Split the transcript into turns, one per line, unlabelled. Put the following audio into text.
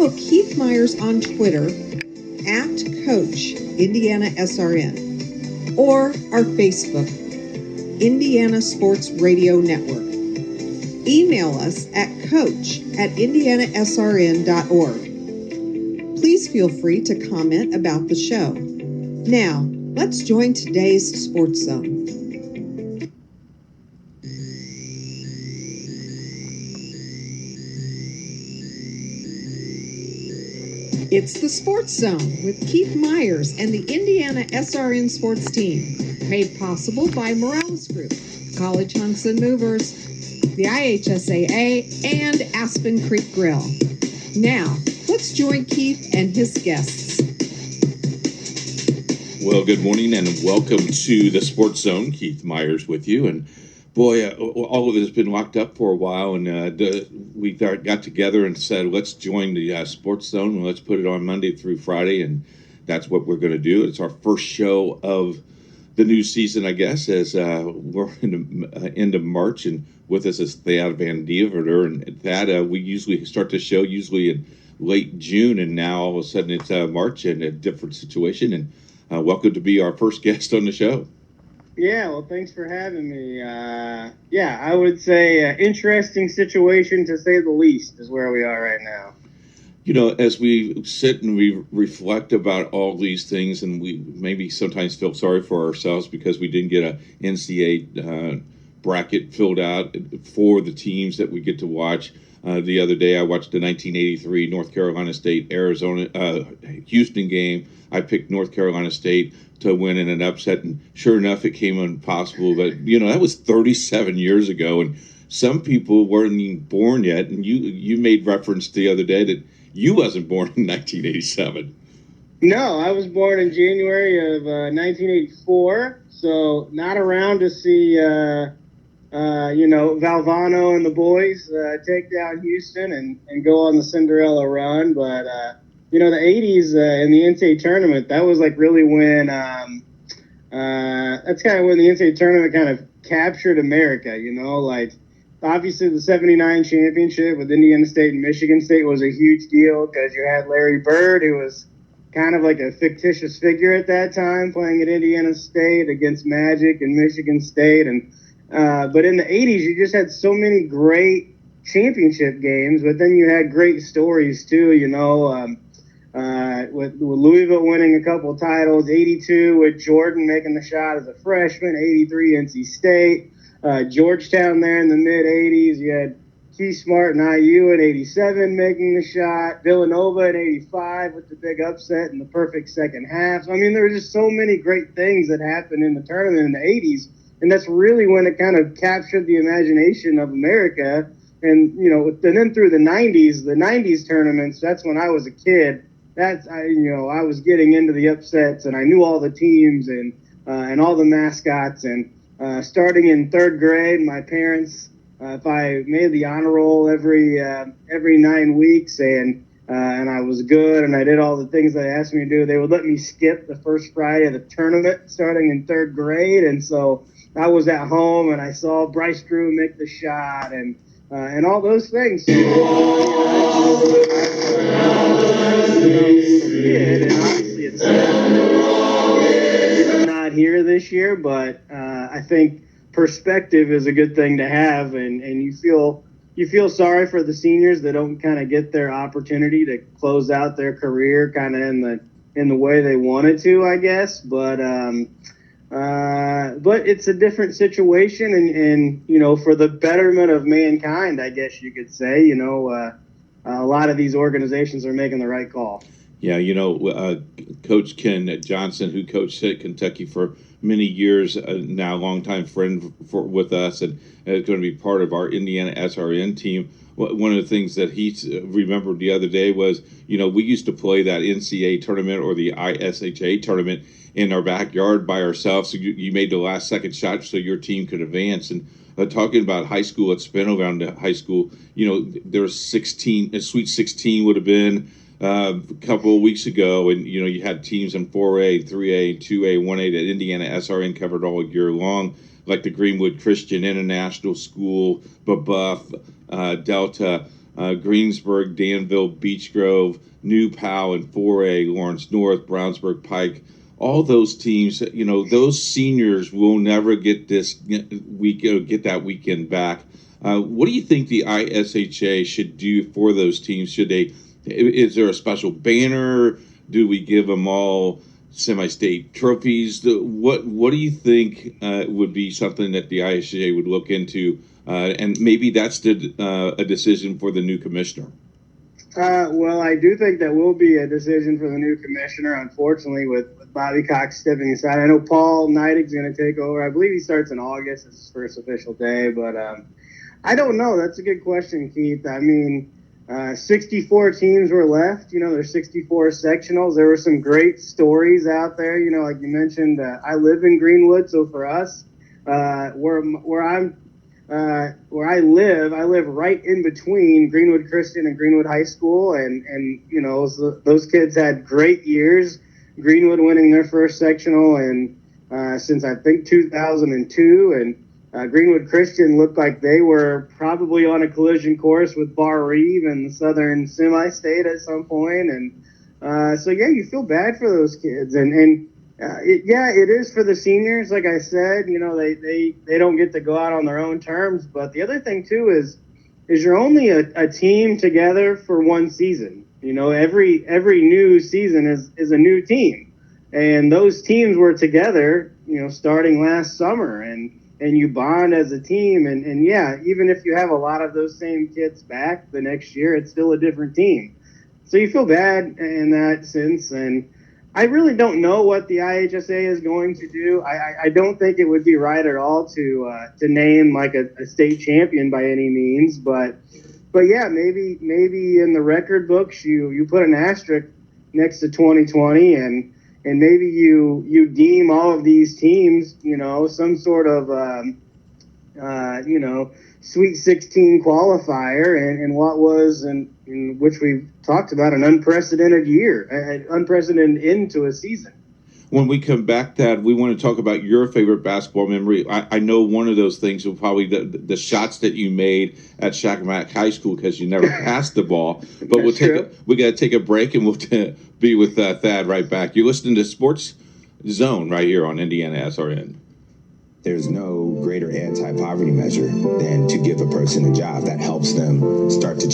Follow Keith Meyers on Twitter at Coach Indiana SRN or our Facebook, Indiana Sports Radio Network. Email us at coach@indianasrn.org. Please feel free to comment about the show. Now, let's join today's Sports Zone. It's the Sports Zone with Keith Meyers and the Indiana SRN Sports Team, made possible by Morales Group, College Hunks and Movers, the IHSAA, and Aspen Creek Grill. Now, let's join Keith and his guests.
Well, good morning and welcome to the Sports Zone. Keith Meyers with you. And boy, all of it has been locked up for a while, and we got together and said, let's join the Sports Zone and let's put it on Monday through Friday, and that's what we're going to do. It's our first show of the new season, I guess, as we're in the end of March, and with us is Thad Van Deventer. And Thad, we usually start the show usually in late June, and now all of a sudden it's March and a different situation. And welcome to be our first guest on the show.
Yeah, well, thanks for having me. I would say interesting situation, to say the least, is where we are right now.
You know, as we sit and we reflect about all these things, and we maybe sometimes feel sorry for ourselves because we didn't get a NCAA bracket filled out for the teams that we get to watch. The other day, I watched the 1983 North Carolina State Houston game. I picked North Carolina State to win in an upset, and sure enough, it came impossible. But you know, that was 37 years ago, and some people weren't even born yet. And you made reference the other day that you wasn't born in 1987.
No, I was born in January of 1984, so not around to see Valvano and the boys take down Houston and go on the Cinderella run. But the 80s in the NCAA tournament, that was like really when that's kind of when the NCAA tournament kind of captured America, like obviously the 79 championship with Indiana State and Michigan State was a huge deal because you had Larry Bird, who was kind of like a fictitious figure at that time, playing at Indiana State against Magic and Michigan State. And but in the 80s, you just had so many great championship games, but then you had great stories too, with Louisville winning a couple of titles, 82 with Jordan making the shot as a freshman, 83 NC State, Georgetown there in the mid-80s. You had Keith Smart and IU in 87 making the shot, Villanova in 85 with the big upset and the perfect second half. So, I mean, there were just so many great things that happened in the tournament in the 80s, and that's really when it kind of captured the imagination of America. And, and then through the 90s tournaments, that's when I was a kid. I was getting into the upsets, and I knew all the teams and all the mascots. And starting in third grade, my parents, if I made the honor roll every 9 weeks, and I was good, and I did all the things they asked me to do, they would let me skip the first Friday of the tournament, starting in third grade. And so I was at home, and I saw Bryce Drew make the shot, and all those things. So, and obviously it's not here this year, but I think perspective is a good thing to have, and you feel sorry for the seniors that don't kind of get their opportunity to close out their career kind of in the way they wanted to, I guess. But it's a different situation, and for the betterment of mankind, I guess you could say, a lot of these organizations are making the right call.
Yeah, Coach Ken Johnson, who coached at Kentucky for many years, now longtime friend with us, and is going to be part of our Indiana SRN team. One of the things that he remembered the other day was, we used to play that NCAA tournament or the ISHA tournament in our backyard by ourselves. So you made the last second shot so your team could advance. And talking about high school at Spinotown High School, there was 16, a Sweet 16 would have been a couple of weeks ago, and you had teams in 4A, 3A, 2A, 1A that Indiana SRN covered all year long, like the Greenwood Christian International School, Buff, Delta, Greensburg, Danville, Beech Grove, New Powell, and 4A, Lawrence North, Brownsburg, Pike. All those teams, those seniors will never get get that weekend back. What do you think the ISHA should do for those teams? Is there a special banner? Do we give them all semi-state trophies? What do you think would be something that the ISHA would look into? And maybe that's a decision for the new commissioner.
Well, I do think that will be a decision for the new commissioner, unfortunately, with Bobby Cox stepping aside. I know Paul Neidig's going to take over. I believe he starts in August. It's his first official day. But I don't know. That's a good question, Keith. I mean, 64 teams were left. There's 64 sectionals. There were some great stories out there. Like you mentioned, I live in Greenwood. So for us, where I live right in between Greenwood Christian and Greenwood High School, and those kids had great years. Greenwood winning their first sectional and since I think 2002, and Greenwood Christian looked like they were probably on a collision course with Bar Reeve and the Southern Semi-State at some point, and so you feel bad for those kids, and it is for the seniors. Like I said, they don't get to go out on their own terms. But the other thing too is you're only a team together for one season. Every new season is a new team, and those teams were together, starting last summer, and you bond as a team. And even if you have a lot of those same kids back the next year, it's still a different team. So you feel bad in that sense, and I really don't know what the IHSA is going to do. I don't think it would be right at all to name like a state champion by any means, but yeah, maybe in the record books you put an asterisk next to 2020, and maybe you deem all of these teams, some sort of Sweet 16 qualifier, and what was, in which we've talked about, an unprecedented year, an unprecedented end to a season.
When we come back, Thad, we want to talk about your favorite basketball memory. I know one of those things was probably the shots that you made at Shackamack High School because you never passed the ball. But we got to take a break, and we'll be with Thad right back. You're listening to Sports Zone right here on Indiana SRN.
There's no greater anti-poverty measure than to give a person a job that helps them start to change.